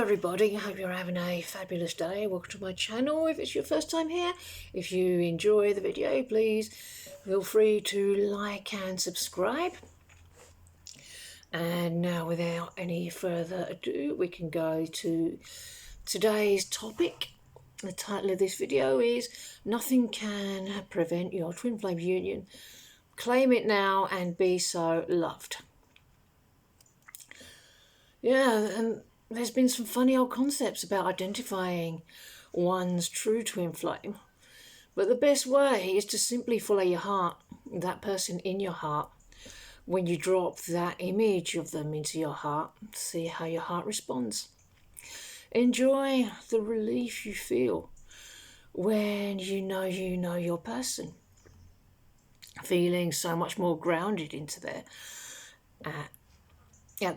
everybody, I hope you're having a fabulous day. Welcome to my channel if it's your first time here. If you enjoy the video, please feel free to like and subscribe. And now without any further ado, we can go to today's topic. The title of this video is Nothing Can Prevent Your Twin Flame Union. Claim it now and be so loved. Yeah, and there's been some funny old concepts about identifying one's true twin flame. But the best way is to simply follow your heart, that person in your heart. When you drop that image of them into your heart, see how your heart responds. Enjoy the relief you feel when you know your person. Feeling so much more grounded into there.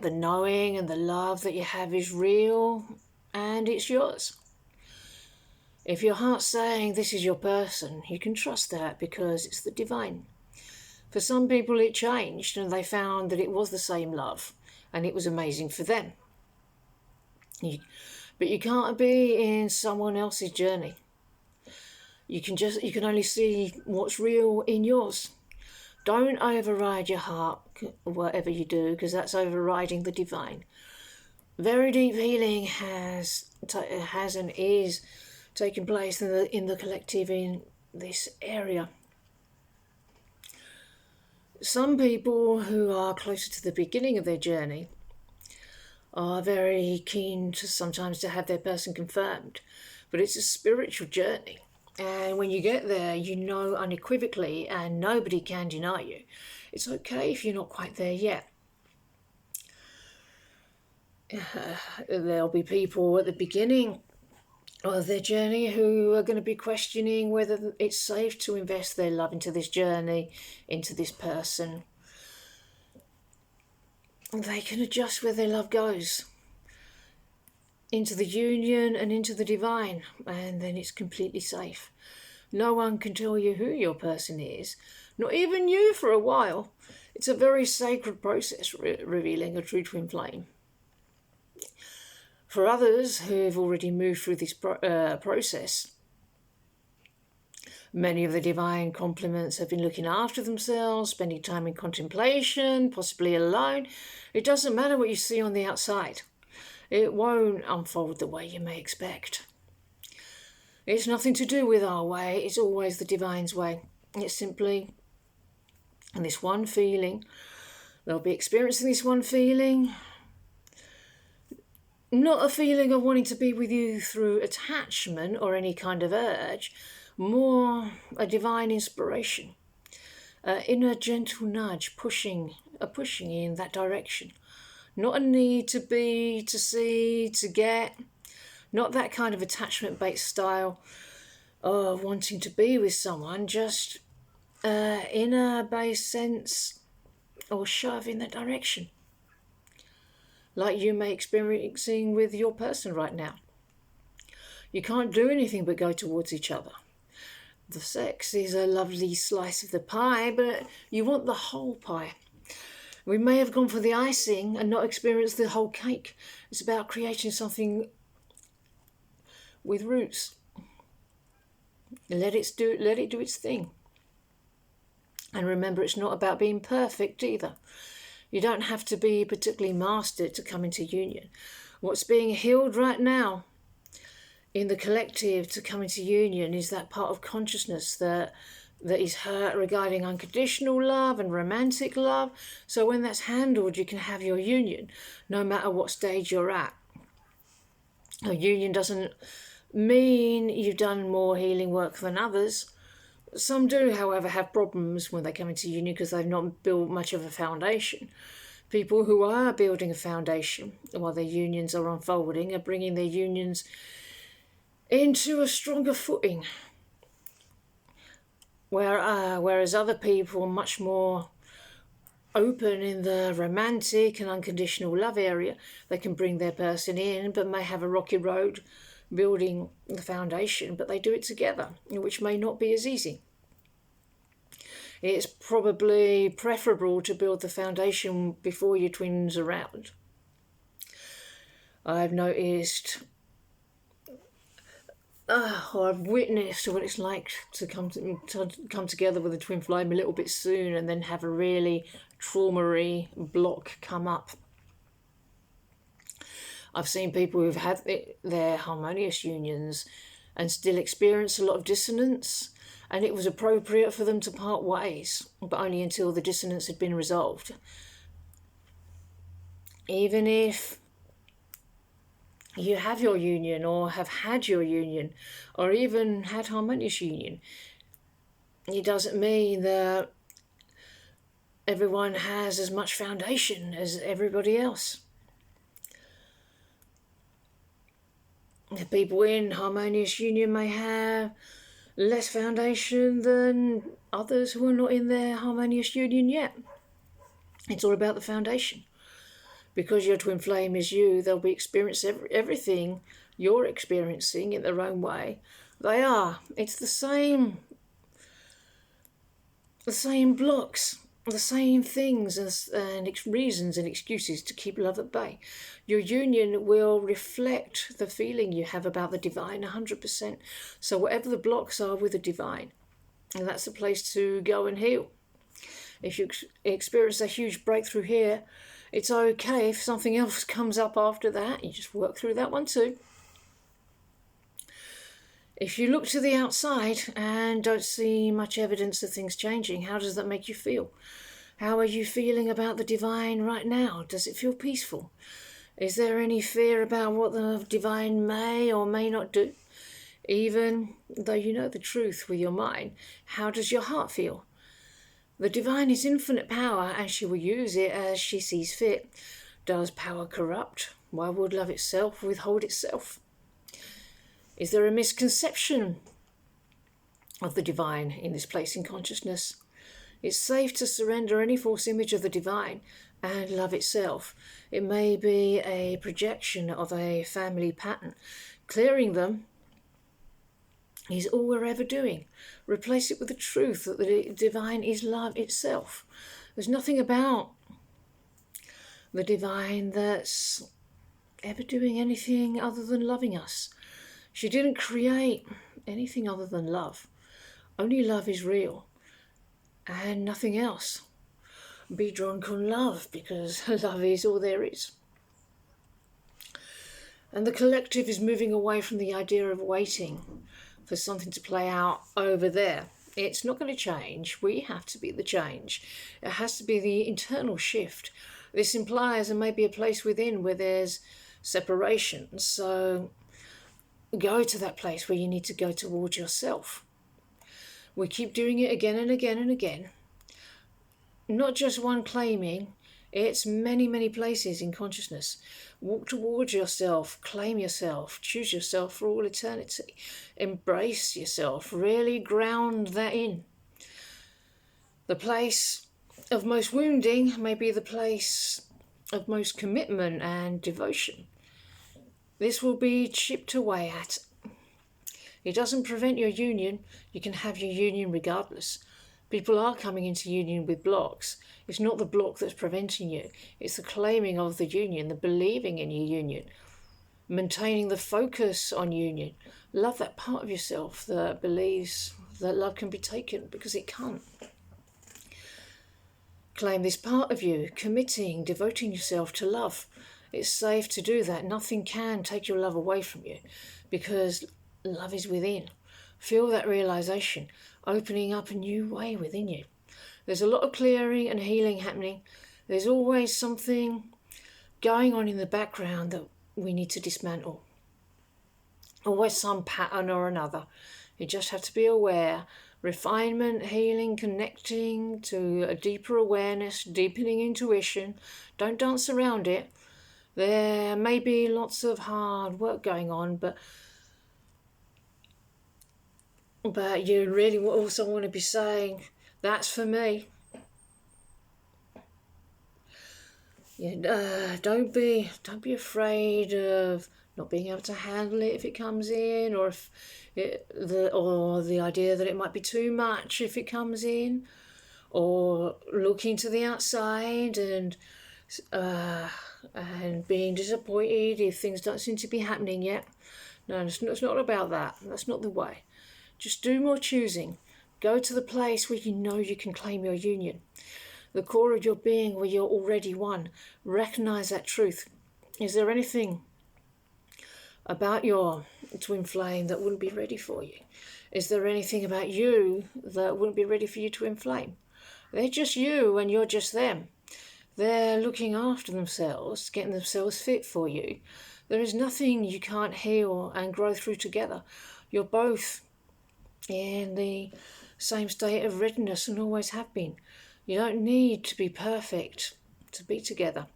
The knowing and the love that you have is real and it's yours. If your heart's saying this is your person, you can trust that because it's the divine. For some people it changed and they found that it was the same love and it was amazing for them. But you can't be in someone else's journey. You can only see what's real in yours. Don't override your heart, whatever you do, because that's overriding the divine. Very deep healing has and is taking place in the collective in this area. Some people who are closer to the beginning of their journey are very keen to sometimes to have their person confirmed, but it's a spiritual journey. And when you get there, you know unequivocally, and nobody can deny you. It's okay if you're not quite there yet. There'll be people at the beginning of their journey who are going to be questioning whether it's safe to invest their love into this journey, into this person. They can adjust where their love goes. Into the union and into the divine, and then it's completely safe. No one can tell you who your person is, not even you for a while. It's a very sacred process, revealing a true twin flame. For others who've already moved through this process, many of the divine complements have been looking after themselves, spending time in contemplation, possibly alone. It doesn't matter what you see on the outside. It won't unfold the way you may expect. It's nothing to do with our way, it's always the divine's way. It's simply this one feeling. They'll be experiencing this one feeling. Not a feeling of wanting to be with you through attachment or any kind of urge, more a divine inspiration, inner gentle nudge pushing in that direction. Not a need to be, to see, to get. Not that kind of attachment-based style of wanting to be with someone, just inner-based sense or shove in that direction. Like you may be experiencing with your person right now. You can't do anything but go towards each other. The sex is a lovely slice of the pie, but you want the whole pie. We may have gone for the icing and not experienced the whole cake. It's about creating something with roots. Let it do its thing. And remember, it's not about being perfect either. You don't have to be particularly mastered to come into union. What's being healed right now in the collective to come into union is that part of consciousness that is hurt regarding unconditional love and romantic love. So when that's handled, you can have your union, no matter what stage you're at. A union doesn't mean you've done more healing work than others. Some do, however, have problems when they come into union because they've not built much of a foundation. People who are building a foundation while their unions are unfolding are bringing their unions into a stronger footing. Whereas other people are much more open in the romantic and unconditional love area. They can bring their person in, but may have a rocky road building the foundation, but they do it together, which may not be as easy. It's probably preferable to build the foundation before your twins are around. I've noticed or I've witnessed what it's like to come together with a twin flame a little bit soon and then have a really trauma-y block come up. I've seen people who've had their harmonious unions and still experience a lot of dissonance, and it was appropriate for them to part ways, but only until the dissonance had been resolved. Even if you have your union or have had your union or even had harmonious union, it doesn't mean that everyone has as much foundation as everybody else. The people in harmonious union may have less foundation than others who are not in their harmonious union yet. It's all about the foundation. Because your twin flame is you, they'll be experiencing everything you're experiencing in their own way. They are. It's the same blocks, the same things and reasons and excuses to keep love at bay. Your union will reflect the feeling you have about the divine 100%. So whatever the blocks are with the divine, and that's the place to go and heal. If you experience a huge breakthrough here, it's okay if something else comes up after that. You just work through that one too. If you look to the outside and don't see much evidence of things changing, how does that make you feel? How are you feeling about the divine right now? Does it feel peaceful? Is there any fear about what the divine may or may not do? Even though you know the truth with your mind, how does your heart feel? The divine is infinite power and she will use it as she sees fit. Does power corrupt? Why would love itself withhold itself? Is there a misconception of the divine in this place in consciousness? It's safe to surrender any false image of the divine and love itself. It may be a projection of a family pattern. Clearing them is all we're ever doing. Replace it with the truth that the divine is love itself. There's nothing about the divine that's ever doing anything other than loving us. She didn't create anything other than love. Only love is real and nothing else. Be drunk on love because love is all there is. And the collective is moving away from the idea of waiting for something to play out over there. It's not going to change. We have to be the change. It has to be the internal shift. This implies there may be a place within where there's separation. So go to that place where you need to go towards yourself. We keep doing it again and again and again. Not just one claiming, it's many, many places in consciousness. Walk towards yourself, claim yourself, choose yourself for all eternity. Embrace yourself, really ground that in. The place of most wounding may be the place of most commitment and devotion. This will be chipped away at. It doesn't prevent your union. You can have your union regardless. People are coming into union with blocks. It's not the block that's preventing you. It's the claiming of the union, the believing in your union, maintaining the focus on union. Love that part of yourself that believes that love can be taken, because it can't. Claim this part of you, committing, devoting yourself to love. It's safe to do that. Nothing can take your love away from you because love is within. Feel that realization, opening up a new way within you. There's a lot of clearing and healing happening. There's always something going on in the background that we need to dismantle. Always some pattern or another. You just have to be aware. Refinement, healing, connecting to a deeper awareness, deepening intuition. Don't dance around it. There may be lots of hard work going on, but you really also want to be saying, that's for me. Don't be afraid of not being able to handle it if it comes in, or if the idea that it might be too much if it comes in, or looking to the outside and and being disappointed if things don't seem to be happening yet. No, it's not about that. That's not the way. Just do more choosing. Go to the place where you know you can claim your union. The core of your being where you're already one. Recognize that truth. Is there anything about your twin flame that wouldn't be ready for you? Is there anything about you that wouldn't be ready for you to inflame? They're just you and you're just them. They're looking after themselves, getting themselves fit for you. There is nothing you can't heal and grow through together. You're both in the same state of readiness and always have been. You don't need to be perfect to be together.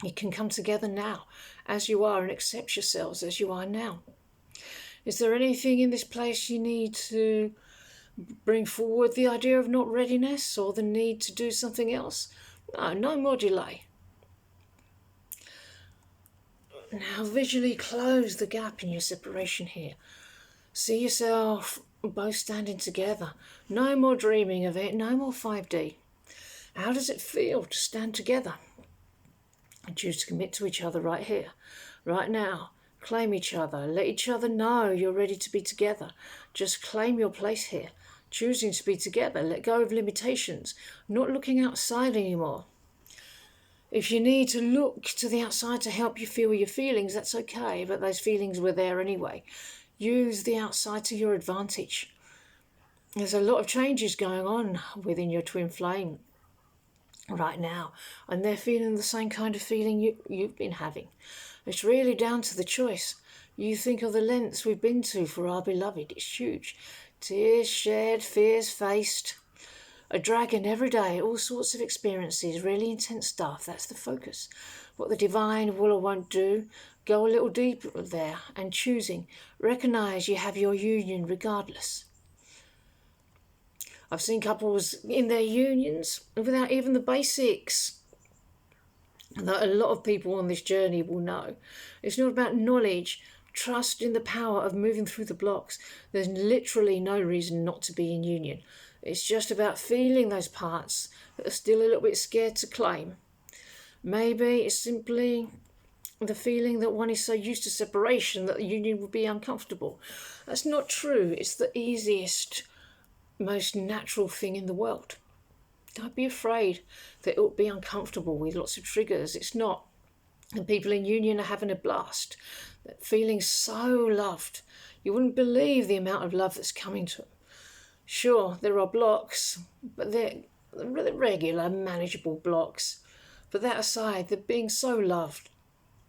You can come together now as you are and accept yourselves as you are now. Is there anything in this place you need to bring forward? The idea of not readiness or the need to do something else? No more delay. Now visually close the gap in your separation here. See yourself both standing together. No more dreaming of it, no more 5D. How does it feel to stand together? And choose to commit to each other right here, right now. Claim each other. Let each other know you're ready to be together. Just claim your place here. Choosing to be together. Let go of limitations. Not looking outside anymore. If you need to look to the outside to help you feel your feelings, that's okay, but those feelings were there anyway. Use the outside to your advantage. There's a lot of changes going on within your twin flame right now, and they're feeling the same kind of feeling you've been having. It's really down to the choice. You think of the lengths we've been to for our beloved. It's huge. Tears shared, fears faced, a dragon every day, all sorts of experiences, really intense stuff. That's the focus. What the divine will or won't do, go a little deeper there and choosing. Recognize you have your union regardless. I've seen couples in their unions without even the basics that a lot of people on this journey will know. It's not about knowledge. Trust in the power of moving through the blocks. There's literally no reason not to be in union. It's just about feeling those parts that are still a little bit scared to claim. Maybe it's simply the feeling that one is so used to separation that the union would be uncomfortable. That's not true. It's the easiest, most natural thing in the world. Don't be afraid that it will be uncomfortable with lots of triggers. It's not. And people in union are having a blast. Feeling so loved. You wouldn't believe the amount of love that's coming to them. Sure, there are blocks, but they're regular, manageable blocks. But that aside, they're being so loved.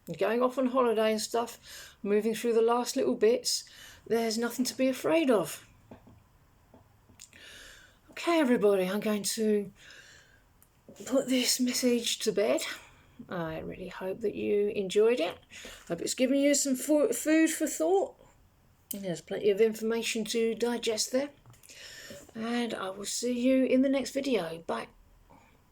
And going off on holiday and stuff, moving through the last little bits, there's nothing to be afraid of. Okay, everybody, I'm going to put this message to bed. I really hope that you enjoyed it. Hope it's given you some food for thought. There's plenty of information to digest there. And I will see you in the next video. Bye.